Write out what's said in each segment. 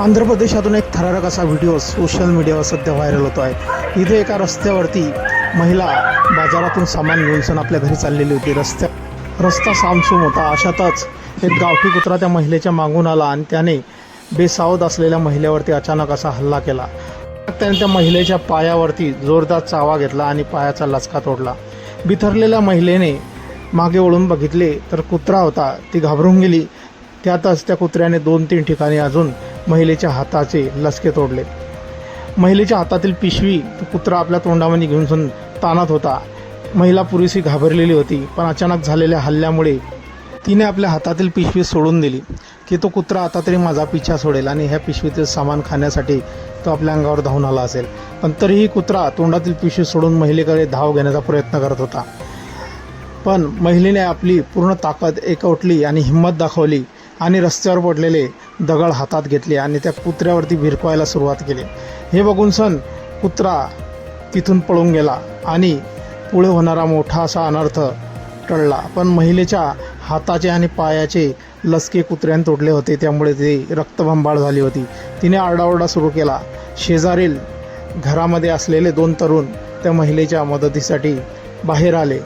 आंध्र प्रदेशातून एक थरारक असा व्हिडिओ सोशल मीडियावर सध्या व्हायरल होतो आहे। इथे एका रस्त्यावरती महिला बाजारातून सामान घेऊन सण आपल्या घरी चाललेली होती। रस्ता सामसूम होता। अशातच एक गावठी कुत्रा त्या महिलेच्या मागून आला आणि त्याने बेसावध असलेल्या महिलेवरती अचानक असा हल्ला केला। त्याने त्या महिलेच्या पायावरती जोरदार चावा घेतला आणि पायाचा लचका तोडला। बिथरलेल्या महिलेने मागे वळून बघितले तर कुत्रा होता। ती घाबरून गेली। त्यातच त्या कुत्र्याने 2-3 ठिकाणी अजून महिलेच्या हाताचे लचके तोडले। महिलेच्या हातातील पिशवी कुत्रा आपल्या तोंडामध्ये घेऊन ताणत होता। महिला पुरेशी घाबरलेली होती, पण अचानक झालेल्या हल्ल्यामुळे तिने आपल्या हातातील पिशवी सोडून दिली की तो कुत्रा आता तरी माझा पिछा सोडेल आणि ह्या पिशवीतील सामान खाण्यासाठी तो आपल्या अंगावर धावून आला असेल। पण तरीही कुत्रा तोंडातील पिशवी सोडून महिलेकडे धाव घेण्याचा प्रयत्न करत होता। पण महिलेने आपली पूर्ण ताकद एकवटली आणि हिंमत दाखवली आणि रस्त्यावर पडलेले दगड हातात घेतले आणि त्या कुत्र्यावरती भिरकवायला सुरुवात केली। हे बघून कुत्रा तिथून पळून गेला आणि पुढे होणारा मोठा असा अनर्थ टळला। पण महिलेच्या हाताचे आणि पायाचे लचके कुत्र्याने तोडले होते, त्यामुळे ती रक्तबंबाळ झाली होती। तिने आरडाओरडा सुरू केला। शेजारील घरामध्ये असलेले 2 तरुण त्या महिलेच्या मदतीसाठी बाहेर आले।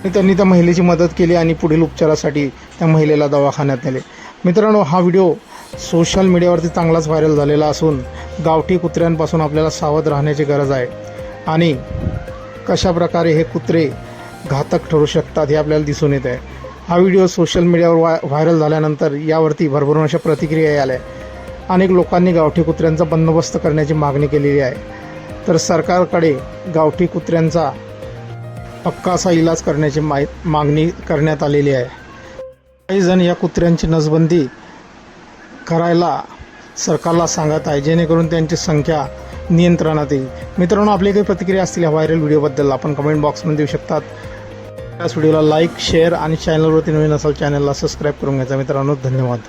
त्यांनी त्या महिलेची मदत केली आणि पुढील उपचारासाठी त्या महिलेला दवाखान्यात नेले। मित्रांनो, हा व्हिडिओ सोशल मीडियावरती चांगलाच व्हायरल झालेला असून गावठी कुत्र्यांपासून आपल्याला सावध राहण्याची गरज आहे आणि कशा प्रकारे हे कुत्रे घातक ठरू शकतात हे आपल्याला दिसून येत आहे। हा व्हिडिओ सोशल मीडियावर व्हायरल झाल्यानंतर यावरती भरभरून अशा प्रतिक्रिया आल्या। अनेक लोकांनी गावठी कुत्र्यांचा बंदोबस्त करण्याची मागणी केलेली आहे। तर सरकारकडे गावठी कुत्र्यांचा पक्का असा इलाज करण्याची मागणी करण्यात आलेली आहे। काही जण या कुत्र्यांची नसबंदी करायला सरकारला सांगत आहे, जेणेकरून त्यांची संख्या नियंत्रणात येईल। मित्रांनो, आपली काही प्रतिक्रिया असतील या व्हायरल व्हिडिओबद्दल आपण कमेंट बॉक्समध्ये देऊ शकतात। याच व्हिडिओला लाईक, शेअर आणि चॅनलवरती नवीन असाल चॅनलला सबस्क्राईब करून घ्यायचा। मित्रांनो, धन्यवाद।